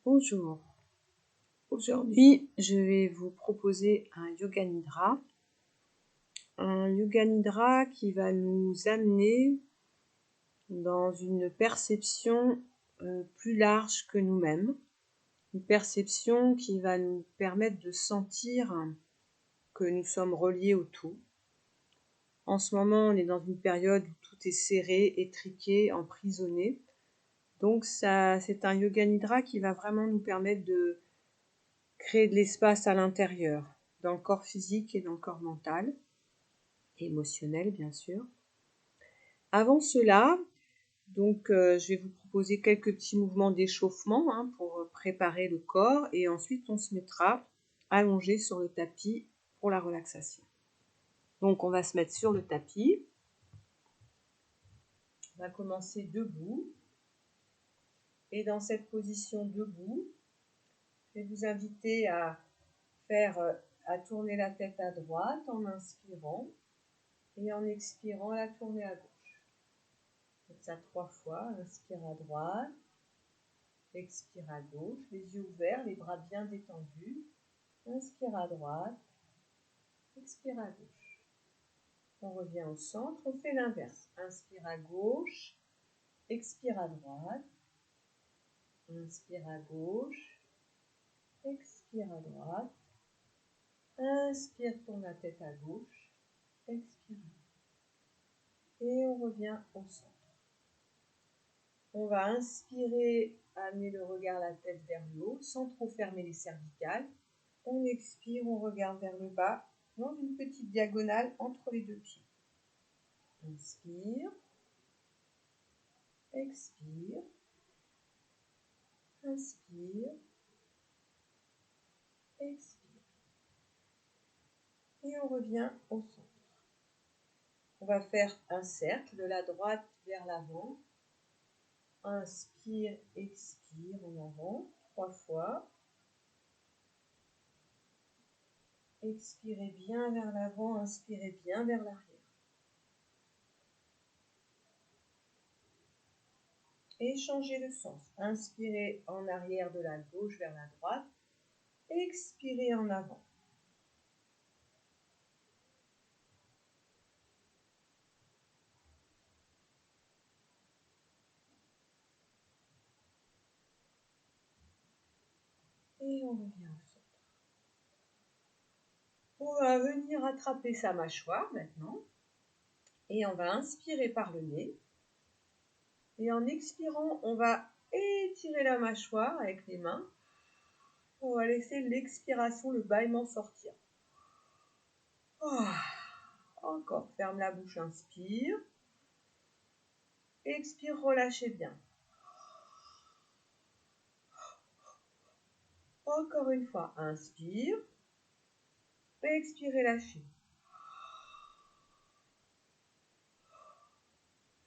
Bonjour, aujourd'hui je vais vous proposer un Yoga Nidra. Un Yoga Nidra qui va nous amener dans une perception plus large que nous-mêmes. Une perception qui va nous permettre de sentir que nous sommes reliés au tout. En ce moment, on est dans une période où tout est serré, étriqué, emprisonné. Donc c'est un Yoga Nidra qui va vraiment nous permettre de créer de l'espace à l'intérieur, dans le corps physique et dans le corps mental, et émotionnel bien sûr. Avant cela, je vais vous proposer quelques petits mouvements d'échauffement pour préparer le corps, et ensuite on se mettra allongé sur le tapis pour la relaxation. Donc on va se mettre sur le tapis, on va commencer debout, et dans cette position debout, je vais vous inviter à tourner la tête à droite en inspirant, et en expirant, la tourner à gauche. Faites ça 3 fois. Inspire à droite, expire à gauche, les yeux ouverts, les bras bien détendus. Inspire à droite, expire à gauche. On revient au centre, on fait l'inverse. Inspire à gauche, expire à droite, inspire à gauche, expire à droite, inspire, tourne la tête à gauche, expire. Et on revient au centre. On va inspirer, amener le regard, la tête vers le haut, sans trop fermer les cervicales. On expire, on regarde vers le bas, dans une petite diagonale entre les deux pieds. Inspire, expire, inspire, expire. Et on revient au centre. On va faire un cercle de la droite vers l'avant. Inspire, expire en avant, 3 fois. Expirez bien vers l'avant, inspirez bien vers l'arrière. Et changez le sens. Inspirez en arrière de la gauche vers la droite. Expirez en avant. Et on revient au centre. On va venir attraper sa mâchoire maintenant. Et on va inspirer par le nez. Et en expirant, on va étirer la mâchoire avec les mains. On va laisser l'expiration, le bâillement sortir. Oh. Encore, ferme la bouche, inspire. Expire, relâchez bien. Encore une fois, inspire. Expirez, lâchez.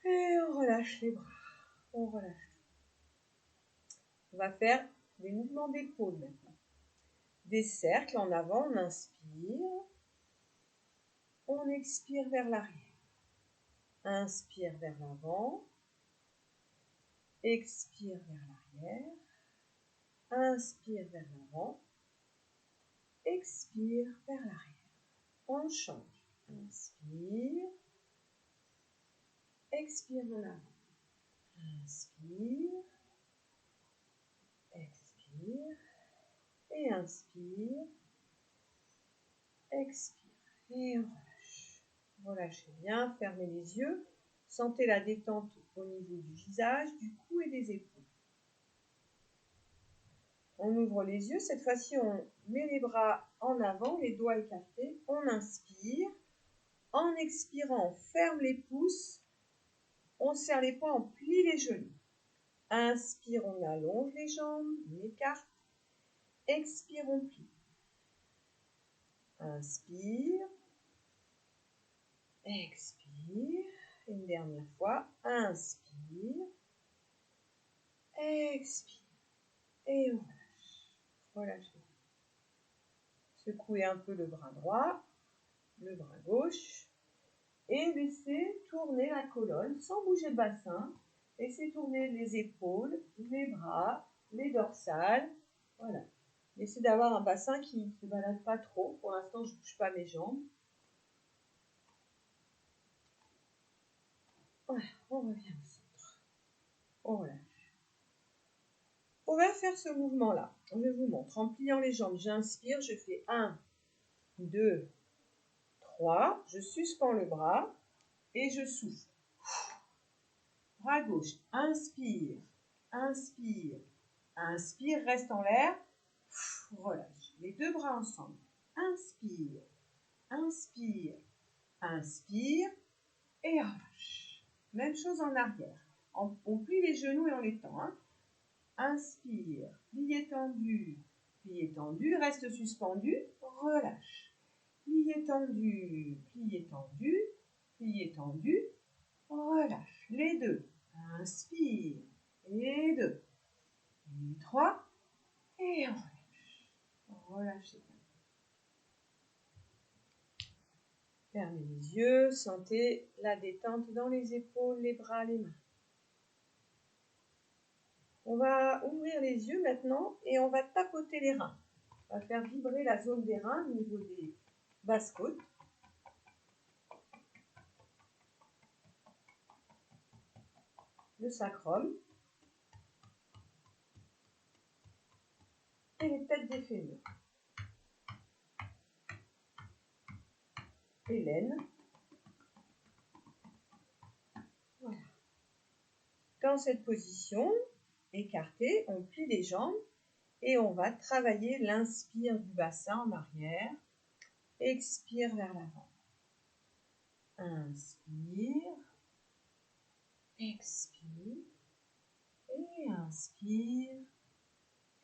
Et on relâche les bras. On relâche tout. On va faire des mouvements d'épaule maintenant. Des cercles en avant, on inspire. On expire vers l'arrière. Inspire vers l'avant. Expire vers l'arrière. Inspire vers l'avant. Expire vers l'arrière. On change. Inspire. Expire en avant. Inspire. Expire. Et inspire. Expire. Et on relâche. Relâchez bien, fermez les yeux. Sentez la détente au niveau du visage, du cou et des épaules. On ouvre les yeux. Cette fois-ci, on met les bras en avant, les doigts écartés. On inspire. En expirant, on ferme les pouces. On serre les poings, on plie les genoux. Inspire, on allonge les jambes, on écarte. Expire, on plie. Inspire. Expire. Une dernière fois. Inspire. Expire. Et on relâche. Relâchez. Secouez un peu le bras droit, le bras gauche. Et laissez tourner la colonne sans bouger le bassin. Laissez tourner les épaules, les bras, les dorsales. Voilà. J'essaie d'avoir un bassin qui ne se balade pas trop. Pour l'instant, je ne bouge pas mes jambes. Voilà, on revient au centre. On relâche. On va faire ce mouvement-là. Je vous montre. En pliant les jambes, j'inspire, je fais 1, 2, 3. Je suspends le bras et je souffle. Bras gauche, inspire, inspire, inspire, reste en l'air, relâche. Les deux bras ensemble. Inspire, inspire, inspire et relâche. Même chose en arrière. On plie les genoux et on les tend. Hein. Inspire, plié tendu, reste suspendu, relâche. Plié tendu, plié tendu, relâche. Les deux. Inspire. Et 2. Et 3. Et on relâche. Relâchez. Fermez les yeux. Sentez la détente dans les épaules, les bras, les mains. On va ouvrir les yeux maintenant et on va tapoter les reins. On va faire vibrer la zone des reins au niveau des basses côtes. Le sacrum. Et les têtes des fémurs. Et l'aine. Voilà. Dans cette position, écartée, on plie les jambes et on va travailler l'inspire du bassin en arrière. Expire vers l'avant. Inspire. Expire. Et inspire.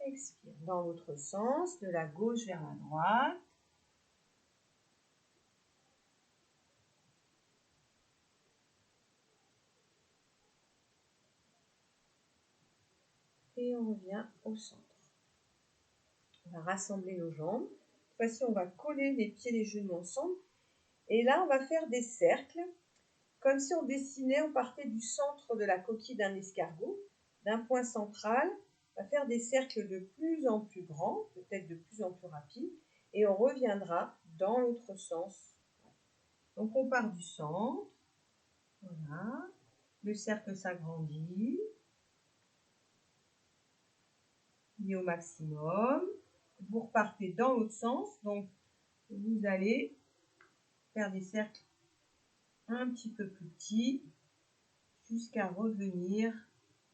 Expire. Dans l'autre sens, de la gauche vers la droite. Et on revient au centre. On va rassembler nos jambes. Cette fois-ci, on va coller les pieds et les genoux ensemble. Et là, on va faire des cercles, comme si on dessinait, on partait du centre de la coquille d'un escargot, d'un point central. On va faire des cercles de plus en plus grands, peut-être de plus en plus rapides, et on reviendra dans l'autre sens. Donc, on part du centre. Voilà. Le cercle s'agrandit. Mis au maximum. Vous repartez dans l'autre sens. Donc, vous allez faire des cercles un petit peu plus petits jusqu'à revenir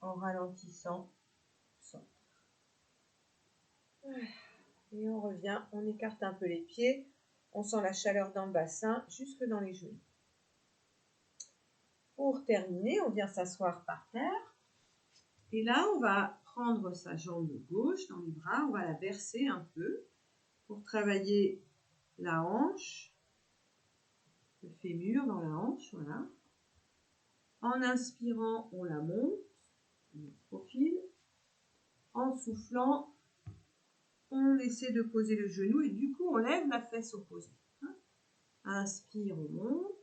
en ralentissant au centre. Et on revient, on écarte un peu les pieds. On sent la chaleur dans le bassin jusque dans les genoux. Pour terminer, on vient s'asseoir par terre. Et là, on va prendre sa jambe gauche dans les bras. On va la bercer un peu pour travailler la hanche, le fémur dans la hanche, voilà. En inspirant, on la monte, on profile. En soufflant, on essaie de poser le genou et du coup, on lève la fesse opposée. Inspire, on monte.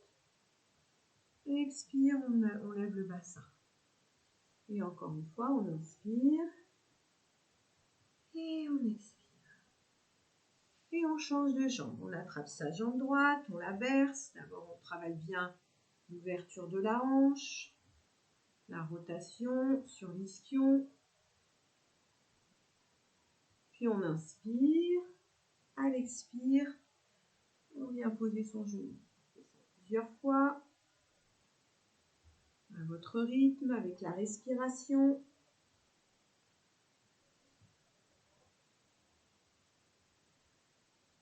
Expire, on lève le bassin. Et encore une fois, on inspire. Et on expire. Et on change de jambe. On attrape sa jambe droite, on la berce. D'abord, on travaille bien l'ouverture de la hanche, la rotation sur l'ischio. Puis on inspire. À l'expire, on vient poser son genou. On fait ça plusieurs fois. À votre rythme, avec la respiration.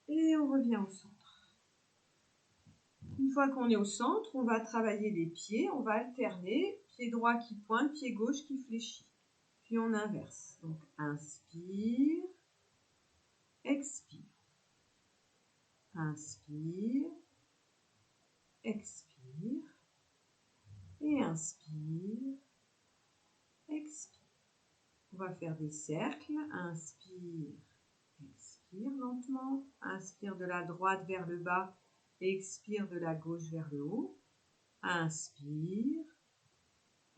Et on revient au centre. Une fois qu'on est au centre, on va travailler les pieds. On va alterner. Pied droit qui pointe, pied gauche qui fléchit. Puis on inverse. Donc inspire. Expire. Inspire. Expire. Et inspire. Expire. On va faire des cercles. Inspire. Expire lentement. Inspire de la droite vers le bas. Expire de la gauche vers le haut. Inspire.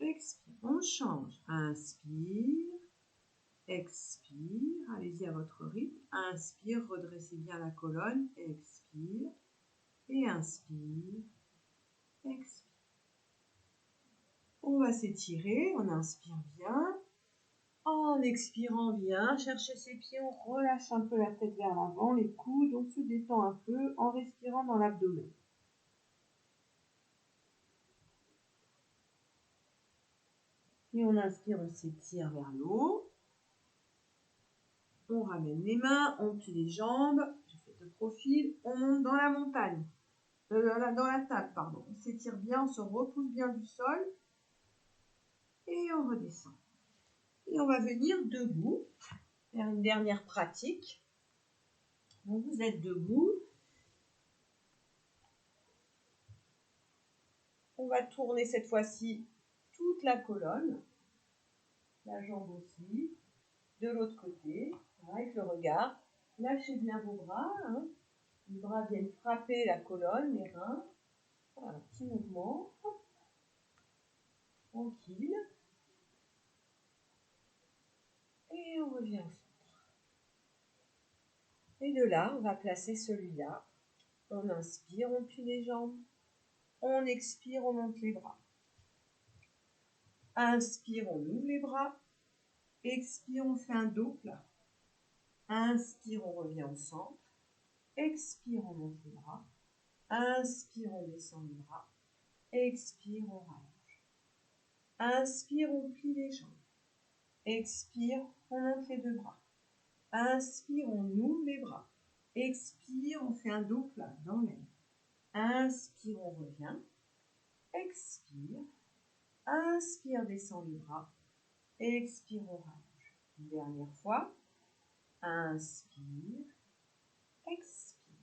Expire. On change. Inspire. expire, allez-y à votre rythme, inspire, redressez bien la colonne, expire, et inspire, expire. On va s'étirer, on inspire bien, en expirant bien, cherchez ses pieds, on relâche un peu la tête vers l'avant, les coudes, on se détend un peu en respirant dans l'abdomen. Et on inspire, on s'étire vers le haut. On ramène les mains, on plie les jambes, je fais de profil, on monte dans la montagne, dans la table, pardon. On s'étire bien, on se repousse bien du sol et on redescend. Et on va venir debout, faire une dernière pratique. Donc vous êtes debout. On va tourner cette fois-ci toute la colonne, la jambe aussi, de l'autre côté, avec le regard. Lâchez bien vos bras, hein. Les bras viennent frapper la colonne, les reins. Voilà, un petit mouvement. Hop. Tranquille. Et on revient au centre. Et de là, on va placer celui-là. On inspire, on plie les jambes. On expire, on monte les bras. Inspire, on ouvre les bras. Expire, on fait un dos plat. Inspire, on revient au centre. Expire, on monte les bras. Inspire, on descend les bras. Expire, on rallonge. Inspire, on plie les jambes. Expire, on monte les deux bras. Inspire, on ouvre les bras. Expire, on fait un dos plat dans l'air. Inspire, on revient. Expire. Inspire, descend les bras. Expire, on rallonge. Une dernière fois. Inspire. Expire.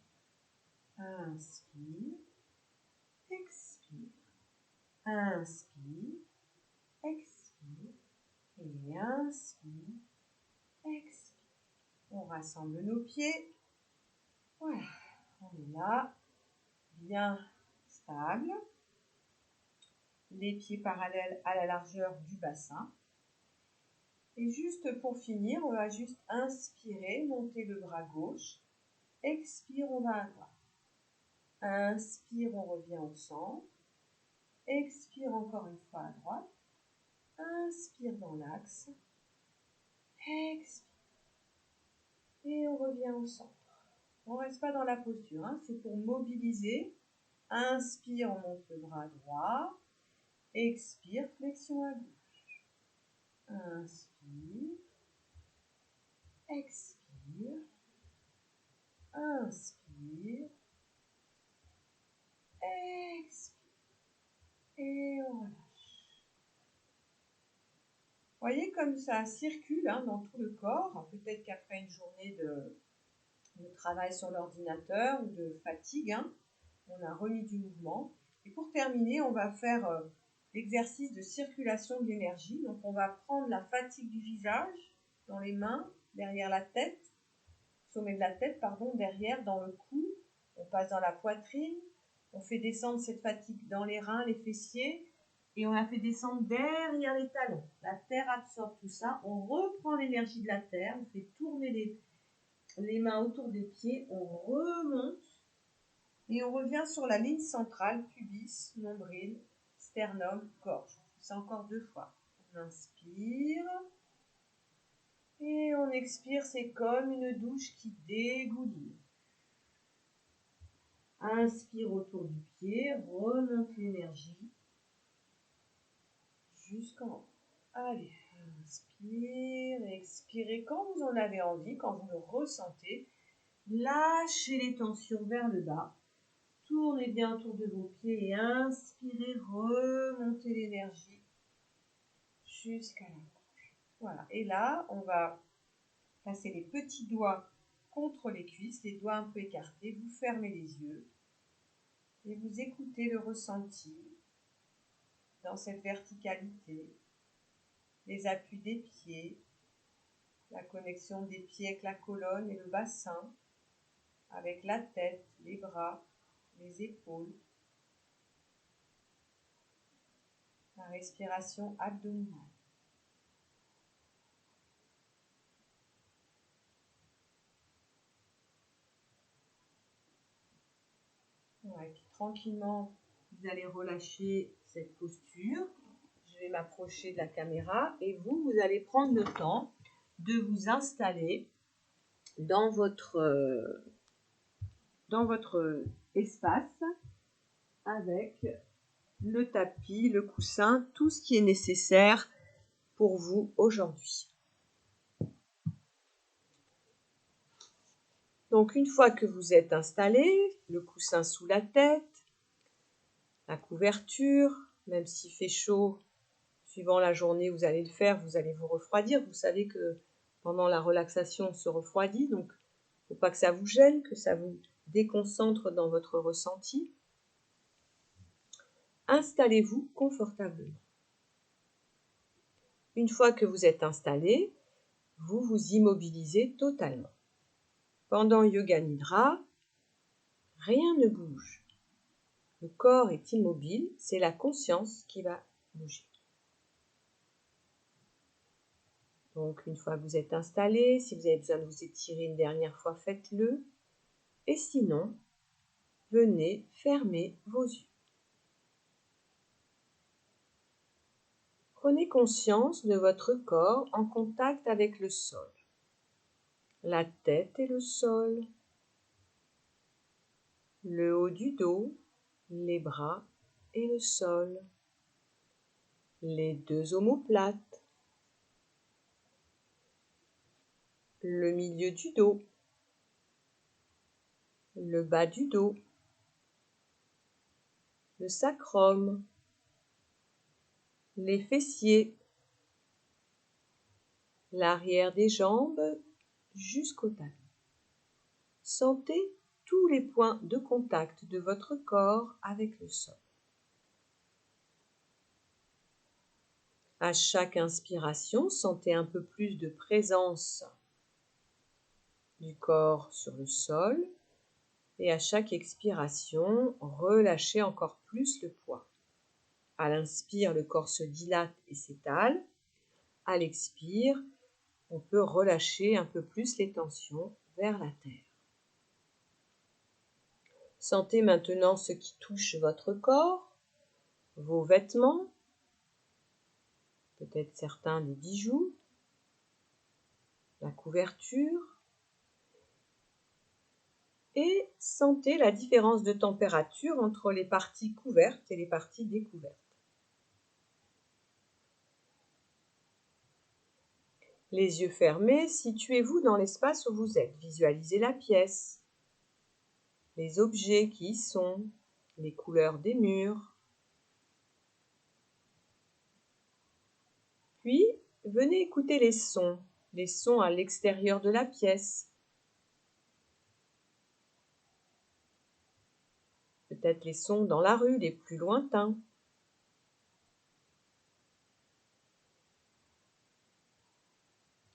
Inspire. Expire. Inspire. Expire. Et inspire. Expire. On rassemble nos pieds. Voilà. On est là. Bien stable. Les pieds parallèles à la largeur du bassin. Et juste pour finir, on va juste inspirer, monter le bras gauche. Expire, on va à droite. Inspire, on revient au centre. Expire encore une fois à droite. Inspire dans l'axe. Expire. Et on revient au centre. On ne reste pas dans la posture, hein, c'est pour mobiliser. Inspire, on monte le bras droit. Expire, flexion à gauche. Inspire. Expire. Inspire. Expire. Et on relâche. Voyez comme ça circule, hein, dans tout le corps. Peut-être qu'après une journée de travail sur l'ordinateur ou de fatigue, hein, on a remis du mouvement. Et pour terminer, on va faire l'exercice de circulation de l'énergie. Donc on va prendre la fatigue du visage dans les mains, derrière la tête, sommet de la tête, pardon, derrière, dans le cou. On passe dans la poitrine. On fait descendre cette fatigue dans les reins, les fessiers. Et on la fait descendre derrière les talons. La terre absorbe tout ça. On reprend l'énergie de la terre. On fait tourner les mains autour des pieds. On remonte. Et on revient sur la ligne centrale, pubis, nombril, sternum, gorge. C'est encore 2 fois. On inspire. Et on expire, c'est comme une douche qui dégouline. Inspire autour du pied, remonte l'énergie jusqu'en haut. Allez, inspire, expirez quand vous en avez envie, quand vous le ressentez. Lâchez les tensions vers le bas. Tournez bien autour de vos pieds et inspirez, remontez l'énergie jusqu'à la gorge. Voilà, et là, on va passer les petits doigts contre les cuisses, les doigts un peu écartés. Vous fermez les yeux et vous écoutez le ressenti dans cette verticalité, les appuis des pieds, la connexion des pieds avec la colonne et le bassin, avec la tête, les bras, les épaules, la respiration abdominale. tranquillement, vous allez relâcher cette posture. Je vais m'approcher de la caméra et vous allez prendre le temps de vous installer dans votre espace avec le tapis, le coussin, tout ce qui est nécessaire pour vous aujourd'hui. Donc une fois que vous êtes installé, le coussin sous la tête, la couverture, même s'il fait chaud, suivant la journée, vous allez le faire, vous allez vous refroidir. Vous savez que pendant la relaxation, on se refroidit, donc il ne faut pas que ça vous gêne, que ça vous déconcentre dans votre ressenti. Installez-vous confortablement. Une fois que vous êtes installé, vous vous immobilisez totalement. Pendant Yoga Nidra, rien ne bouge. Le corps est immobile, c'est la conscience qui va bouger. Donc, une fois que vous êtes installé, si vous avez besoin de vous étirer une dernière fois, faites-le. Et sinon, venez fermer vos yeux. Prenez conscience de votre corps en contact avec le sol. La tête et le sol, le haut du dos, les bras et le sol, les deux omoplates, le milieu du dos, le bas du dos, le sacrum, les fessiers, l'arrière des jambes jusqu'au talon. Sentez tous les points de contact de votre corps avec le sol. À chaque inspiration, sentez un peu plus de présence du corps sur le sol et à chaque expiration, relâchez encore plus le poids. À l'inspire, le corps se dilate et s'étale. À l'expire, on peut relâcher un peu plus les tensions vers la terre. Sentez maintenant ce qui touche votre corps, vos vêtements, peut-être certains des bijoux, la couverture, et sentez la différence de température entre les parties couvertes et les parties découvertes. Les yeux fermés, situez-vous dans l'espace où vous êtes. Visualisez la pièce, les objets qui y sont, les couleurs des murs. Puis, venez écouter les sons à l'extérieur de la pièce. Peut-être les sons dans la rue, les plus lointains.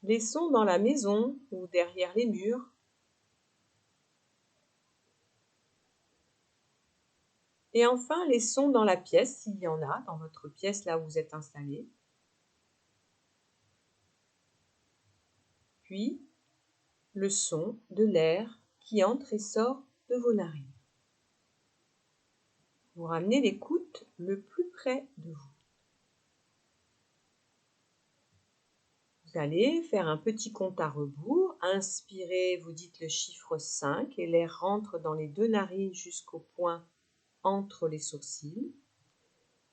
Les sons dans la maison ou derrière les murs. Et enfin, les sons dans la pièce, s'il y en a, dans votre pièce là où vous êtes installé. Puis, le son de l'air qui entre et sort de vos narines. Vous ramenez l'écoute le plus près de vous. Vous allez faire un petit compte à rebours. Inspirez, vous dites le chiffre 5 et l'air rentre dans les deux narines jusqu'au point entre les sourcils.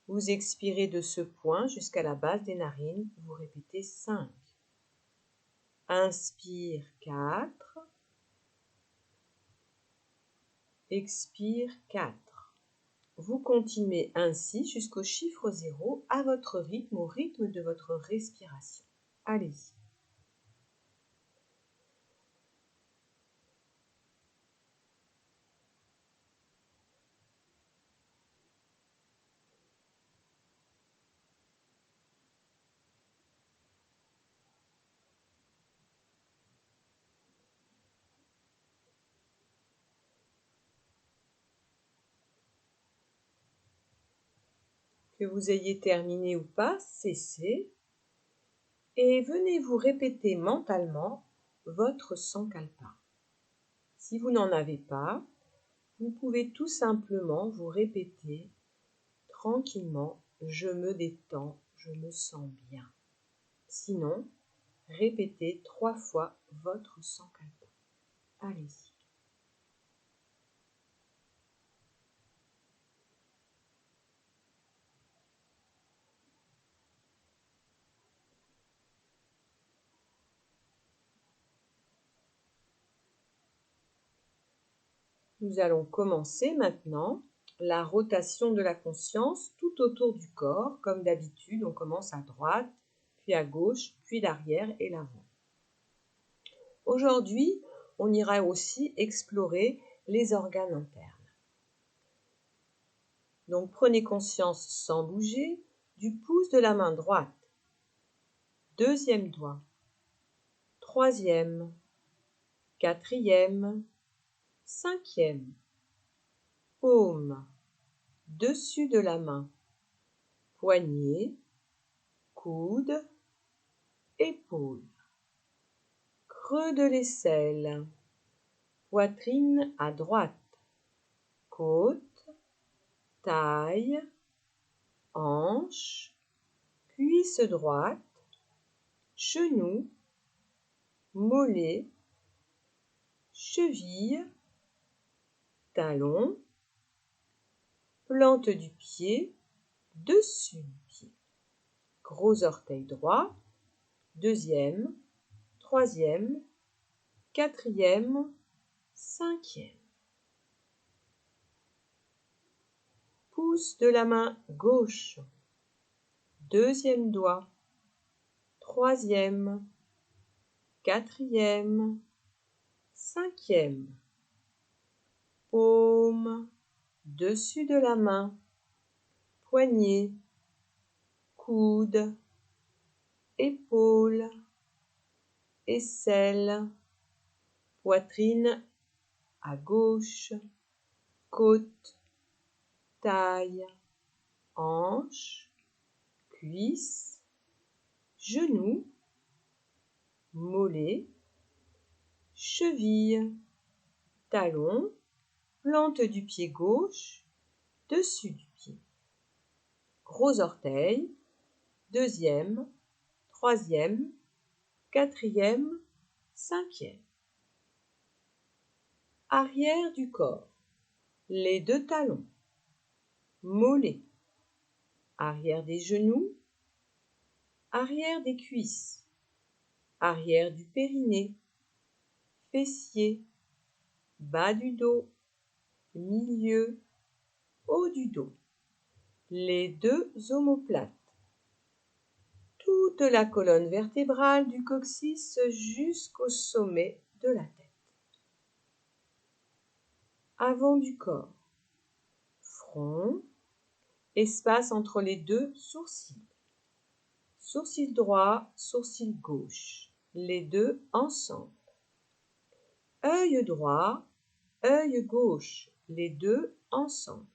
Vous expirez de ce point jusqu'à la base des narines. Vous répétez 5. Inspire 4. Expire 4. Vous continuez ainsi jusqu'au chiffre 0 à votre rythme, au rythme de votre respiration. Allez-y. Que vous ayez terminé ou pas, cessez et venez vous répéter mentalement votre sankalpa. Si vous n'en avez pas, Vous pouvez tout simplement vous répéter tranquillement « Je me détends, je me sens bien ». Sinon, répétez 3 fois votre Sankalpa. Allez-y. Nous allons commencer maintenant la rotation de la conscience tout autour du corps. Comme d'habitude, on commence à droite, puis à gauche, puis l'arrière et l'avant. Aujourd'hui, on ira aussi explorer les organes internes. Donc prenez conscience sans bouger du pouce de la main droite, deuxième doigt, troisième, quatrième, cinquième, paume, dessus de la main, poignet, coude, épaule, creux de l'aisselle, poitrine à droite, côte, taille, hanche, cuisse droite, genou, mollet, cheville, talon, plante du pied, dessus du pied, gros orteil droit, deuxième, troisième, quatrième, cinquième. Pouce de la main gauche, deuxième doigt, troisième, quatrième, cinquième. Paume, dessus de la main, poignet, coude, épaule, aisselle, poitrine à gauche, côte, taille, hanche, cuisse, genou, mollet, cheville, talon, plante du pied gauche, dessus du pied, gros orteil, deuxième, troisième, quatrième, cinquième. Arrière du corps, les deux talons, mollet, arrière des genoux, arrière des cuisses, arrière du périnée, fessier, bas du dos, milieu, haut du dos, les deux omoplates, toute la colonne vertébrale du coccyx jusqu'au sommet de la tête. Avant du corps, front, espace entre les deux sourcils, sourcil droit, sourcil gauche, les deux ensemble, œil droit, œil gauche, les deux ensemble,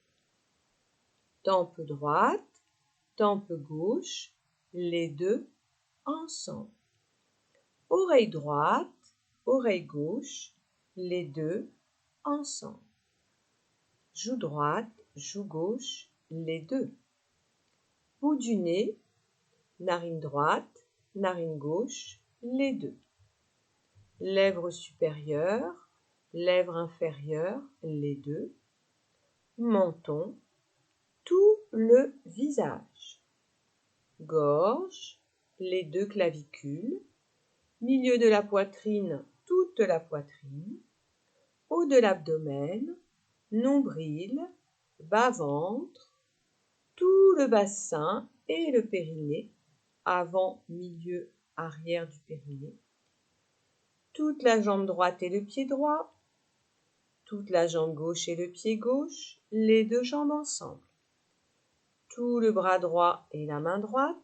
tempe droite, tempe gauche, les deux ensemble, oreille droite, oreille gauche, les deux ensemble, joue droite, joue gauche, les deux, bout du nez, narine droite, narine gauche, les deux, lèvres supérieures, lèvres inférieures, les deux, menton, tout le visage, gorge, les deux clavicules, milieu de la poitrine, toute la poitrine, haut de l'abdomen, nombril, bas-ventre, tout le bassin et le périnée, avant, milieu, arrière du périnée, toute la jambe droite et le pied droit, toute la jambe gauche et le pied gauche, les deux jambes ensemble, tout le bras droit et la main droite,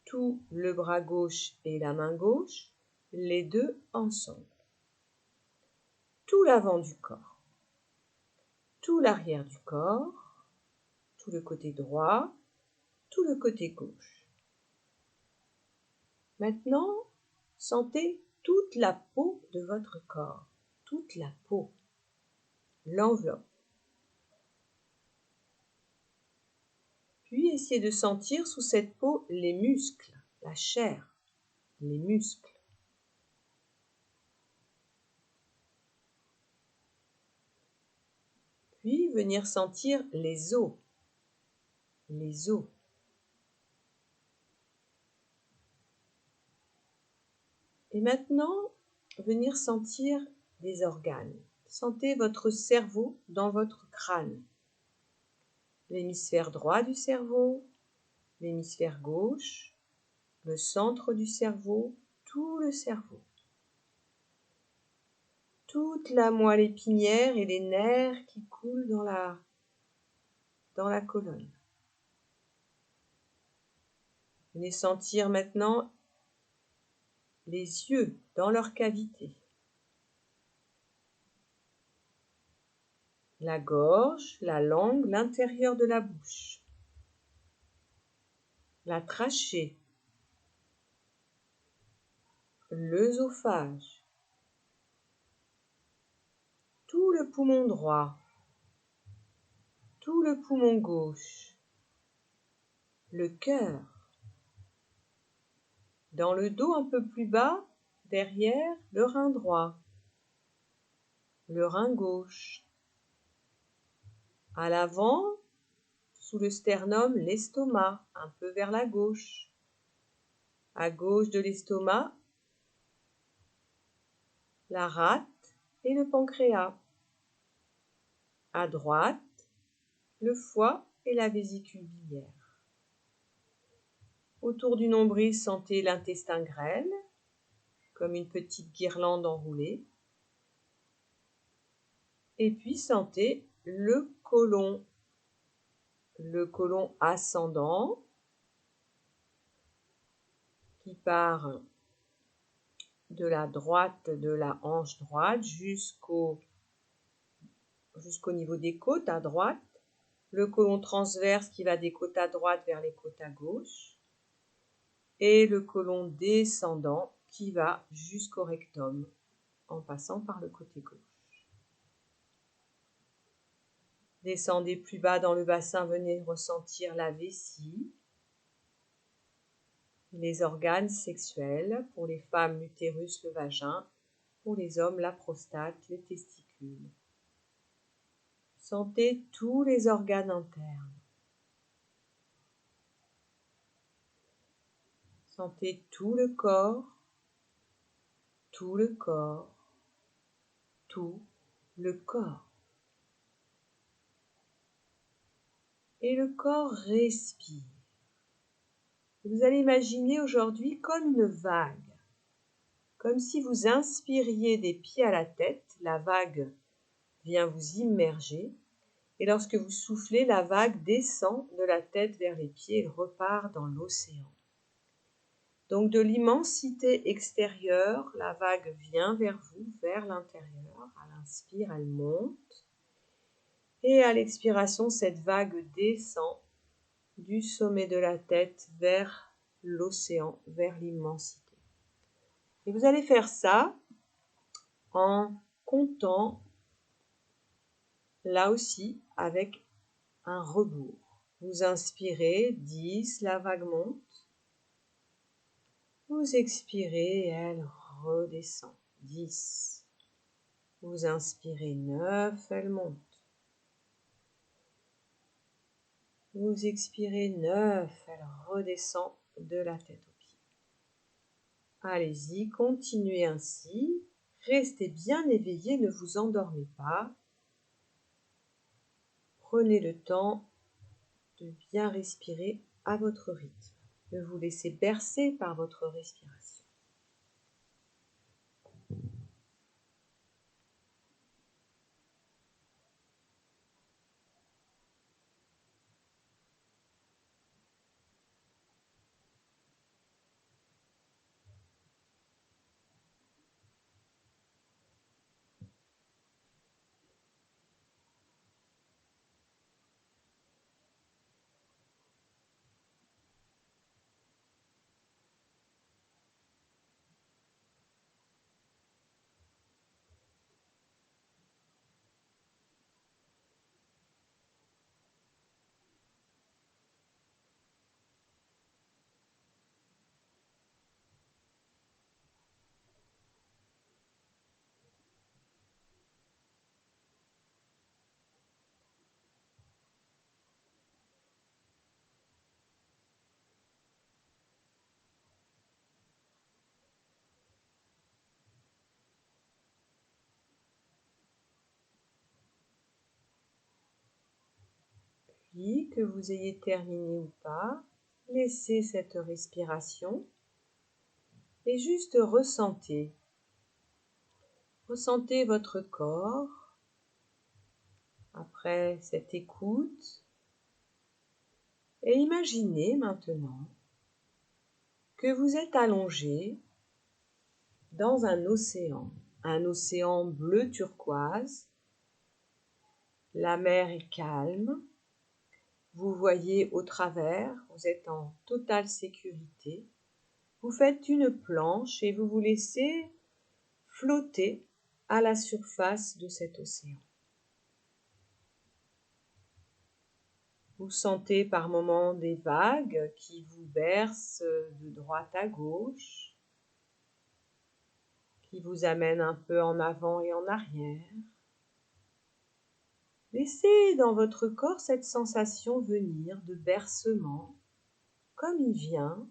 tout le bras gauche et la main gauche, les deux ensemble, tout l'avant du corps, tout l'arrière du corps, tout le côté droit, tout le côté gauche. Maintenant, sentez toute la peau de votre corps, toute la peau. l'enveloppe. Puis essayez de sentir sous cette peau les muscles, la chair, les muscles. Puis venir sentir les os, les os. Et maintenant, venir sentir les organes. Sentez votre cerveau dans votre crâne. L'hémisphère droit du cerveau, l'hémisphère gauche, le centre du cerveau, tout le cerveau. Toute la moelle épinière et les nerfs qui coulent dans la colonne. Venez sentir maintenant les yeux dans leur cavité. La gorge, la langue, l'intérieur de la bouche. La trachée. L'œsophage. Tout le poumon droit. Tout le poumon gauche. Le cœur. Dans le dos un peu plus bas, derrière, le rein droit. Le rein gauche. À l'avant, sous le sternum, l'estomac, un peu vers la gauche. À gauche de l'estomac, la rate et le pancréas. À droite, le foie et la vésicule biliaire. Autour du nombril, sentez l'intestin grêle, comme une petite guirlande enroulée. Et puis sentez le côlon ascendant qui part de la droite de la hanche droite jusqu'au niveau des côtes à droite, le côlon transverse qui va des côtes à droite vers les côtes à gauche, et le côlon descendant qui va jusqu'au rectum en passant par le côté gauche. Descendez plus bas dans le bassin, venez ressentir la vessie, les organes sexuels, pour les femmes l'utérus, le vagin, pour les hommes la prostate, les testicules. Sentez tous les organes internes. Sentez tout le corps, tout le corps, tout le corps. Et le corps respire. Vous allez imaginer aujourd'hui comme une vague, comme si vous inspiriez des pieds à la tête, la vague vient vous immerger, et lorsque vous soufflez, la vague descend de la tête vers les pieds et repart dans l'océan. Donc de l'immensité extérieure, la vague vient vers vous, vers l'intérieur. À l'inspire, elle monte. Et à l'expiration, cette vague descend du sommet de la tête vers l'océan, vers l'immensité. Et vous allez faire ça en comptant, là aussi, avec un rebours. Vous inspirez, 10, la vague monte. Vous expirez et elle redescend, 10. Vous inspirez, 9, elle monte. Vous expirez, 9, elle redescend de la tête aux pieds. Allez-y, continuez ainsi. Restez bien éveillé, ne vous endormez pas. Prenez le temps de bien respirer à votre rythme. Ne vous laissez bercer par votre respiration. Puis, que vous ayez terminé ou pas, laissez cette respiration et juste ressentez. Ressentez votre corps après cette écoute et imaginez maintenant que vous êtes allongé dans un océan bleu turquoise. La mer est calme, vous voyez au travers, vous êtes en totale sécurité. Vous faites une planche et vous vous laissez flotter à la surface de cet océan. Vous sentez par moments des vagues qui vous bercent de droite à gauche, qui vous amènent un peu en avant et en arrière. Laissez dans votre corps cette sensation venir de bercement, comme il vient.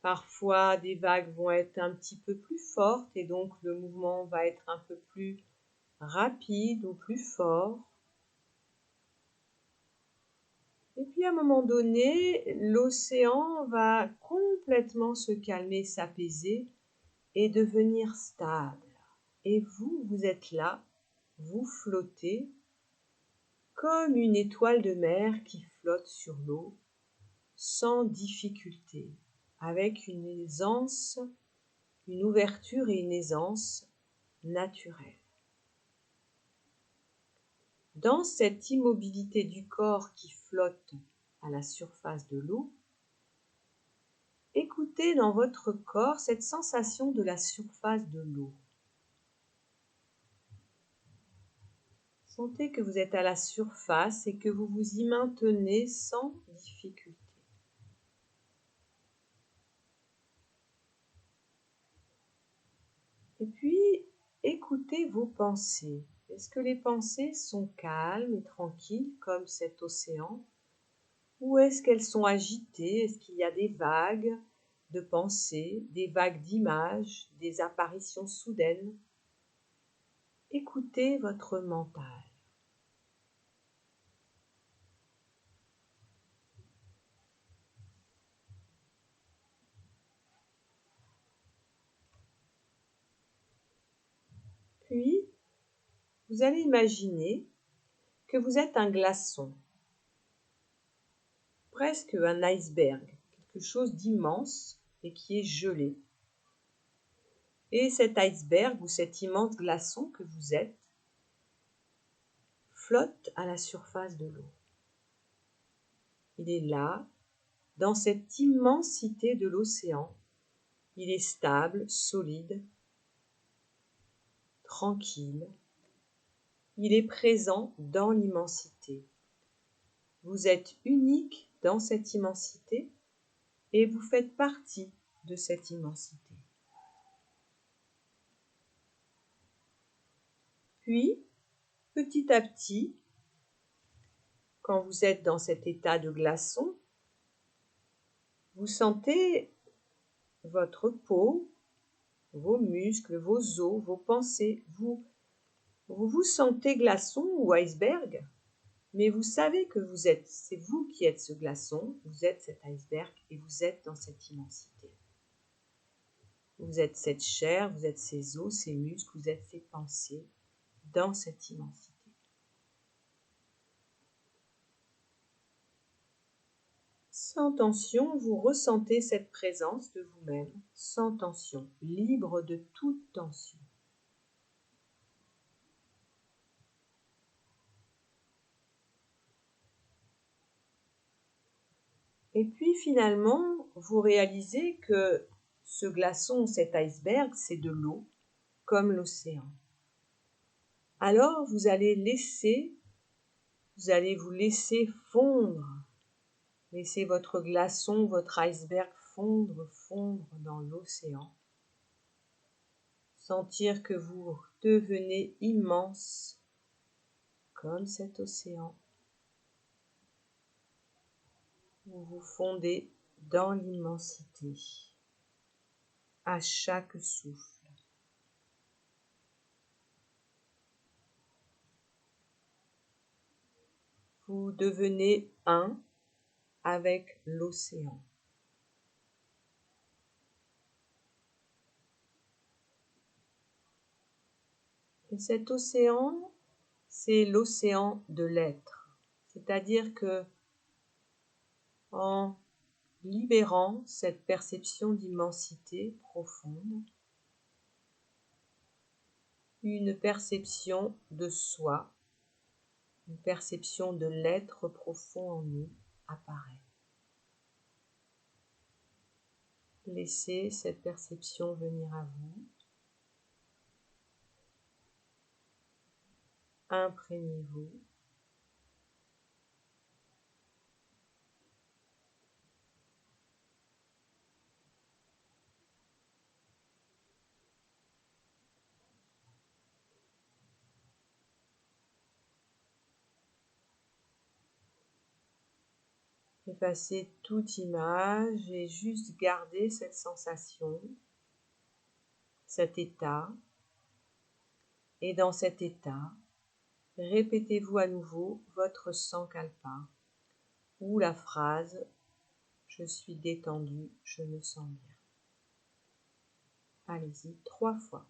Parfois, des vagues vont être un petit peu plus fortes et donc le mouvement va être un peu plus rapide ou plus fort. Et puis à un moment donné, l'océan va complètement se calmer, s'apaiser et devenir stable. Et vous, vous êtes là, vous flottez comme une étoile de mer qui flotte sur l'eau sans difficulté, avec une aisance, une ouverture et une aisance naturelle. Dans cette immobilité du corps qui flotte à la surface de l'eau, écoutez dans votre corps cette sensation de la surface de l'eau. Sentez que vous êtes à la surface et que vous vous y maintenez sans difficulté. Et puis, écoutez vos pensées. Est-ce que les pensées sont calmes et tranquilles comme cet océan? Ou est-ce qu'elles sont agitées? Est-ce qu'il y a des vagues de pensées, des vagues d'images, des apparitions soudaines? Écoutez votre mental. Puis, vous allez imaginer que vous êtes un glaçon, presque un iceberg, quelque chose d'immense et qui est gelé. Et cet iceberg ou cet immense glaçon que vous êtes flotte à la surface de l'eau. Il est là, dans cette immensité de l'océan. Il est stable, solide, tranquille. Il est présent dans l'immensité. Vous êtes unique dans cette immensité et vous faites partie de cette immensité. Puis, petit à petit, quand vous êtes dans cet état de glaçon, vous sentez votre peau, vos muscles, vos os, vos pensées. Vous vous sentez glaçon ou iceberg, mais vous savez que c'est vous qui êtes ce glaçon, vous êtes cet iceberg et vous êtes dans cette immensité. Vous êtes cette chair, vous êtes ces os, ces muscles, vous êtes ces pensées dans cette immensité. Sans tension, vous ressentez cette présence de vous-même, sans tension, libre de toute tension. Et puis finalement, vous réalisez que ce glaçon, cet iceberg, c'est de l'eau, comme l'océan. Alors vous allez vous laisser fondre. Laissez votre glaçon, votre iceberg fondre dans l'océan. Sentir que vous devenez immense comme cet océan. Vous vous fondez dans l'immensité à chaque souffle. vous devenez un avec l'océan. Et cet océan, c'est l'océan de l'être. C'est-à-dire que en libérant cette perception d'immensité profonde, une perception de soi, une perception de l'être profond en nous apparaît. Laissez cette perception venir à vous. Imprégnez-vous. Effacez toute image et juste gardez cette sensation, cet état. Et dans cet état, répétez-vous à nouveau votre sankalpa ou la phrase « Je suis détendu, je me sens bien ». Allez-y 3 fois.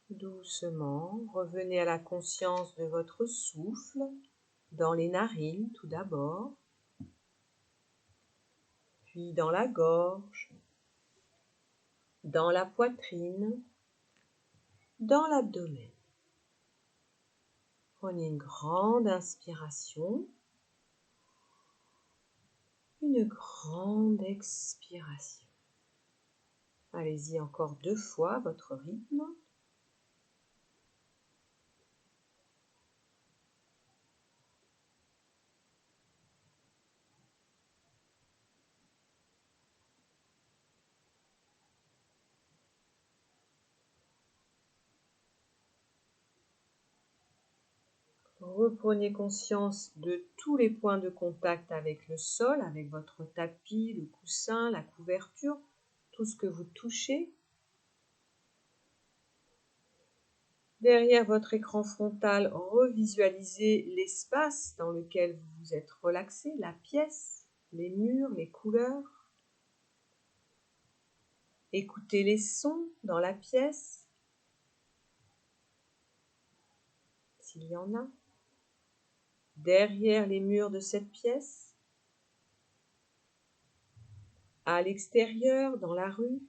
Doucement, revenez à la conscience de votre souffle dans les narines tout d'abord, puis dans la gorge, dans la poitrine, dans l'abdomen. Prenez une grande inspiration, une grande expiration. Allez-y encore 2 fois, votre rythme. Reprenez conscience de tous les points de contact avec le sol, avec votre tapis, le coussin, la couverture, tout ce que vous touchez. Derrière votre écran frontal, revisualisez l'espace dans lequel vous vous êtes relaxé, la pièce, les murs, les couleurs. Écoutez les sons dans la pièce, s'il y en a. Derrière les murs de cette pièce, à l'extérieur, dans la rue.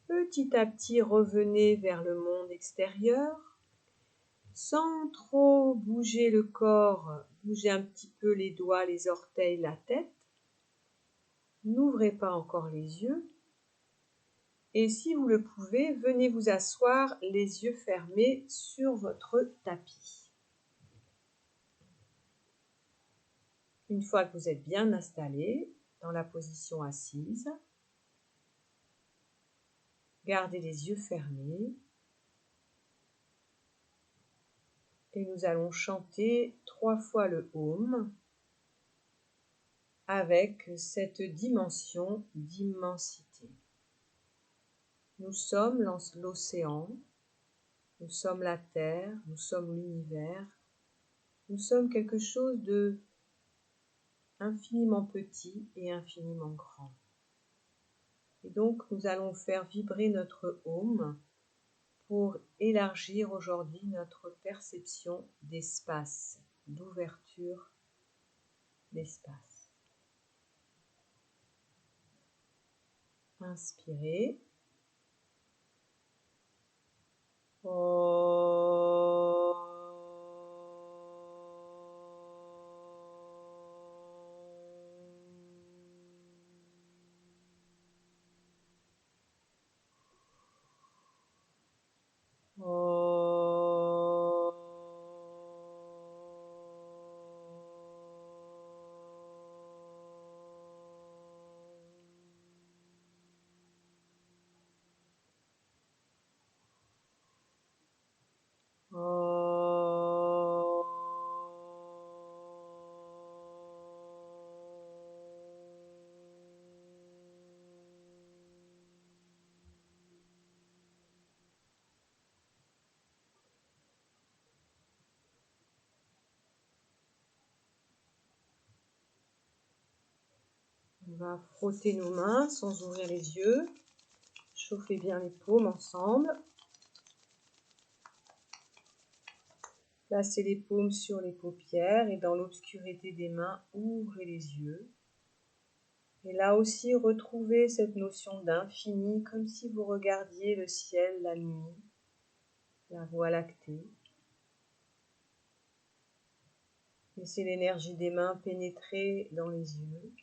Petit à petit, revenez vers le monde extérieur, sans trop bouger le corps, bougez un petit peu les doigts, les orteils, la tête. N'ouvrez pas encore les yeux. Et si vous le pouvez, venez vous asseoir les yeux fermés sur votre tapis. Une fois que vous êtes bien installé dans la position assise, gardez les yeux fermés et nous allons chanter 3 fois le Om avec cette dimension d'immensité. Nous sommes l'océan, nous sommes la terre, nous sommes l'univers, nous sommes quelque chose de infiniment petit et infiniment grand. Et donc nous allons faire vibrer notre Om pour élargir aujourd'hui notre perception d'espace, d'ouverture d'espace. Inspirez. va frotter nos mains sans ouvrir les yeux. Chauffer bien les paumes ensemble. Placez les paumes sur les paupières et dans l'obscurité des mains, ouvrez les yeux. Et là aussi, retrouvez cette notion d'infini, comme si vous regardiez le ciel la nuit, la voie lactée. Laissez l'énergie des mains pénétrer dans les yeux.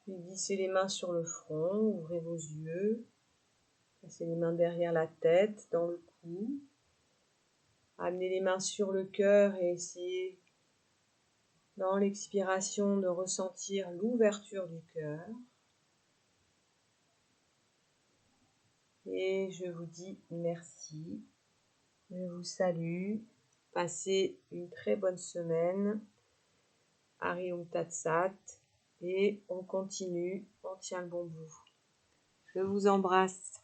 Puis glissez les mains sur le front, ouvrez vos yeux. Placez les mains derrière la tête, dans le cou. Amenez les mains sur le cœur et essayez, dans l'expiration, de ressentir l'ouverture du cœur. Et je vous dis merci. Je vous salue. Passez une très bonne semaine. Hari Om Tat Sat. Et on continue. On tient le bon bout. Je vous embrasse.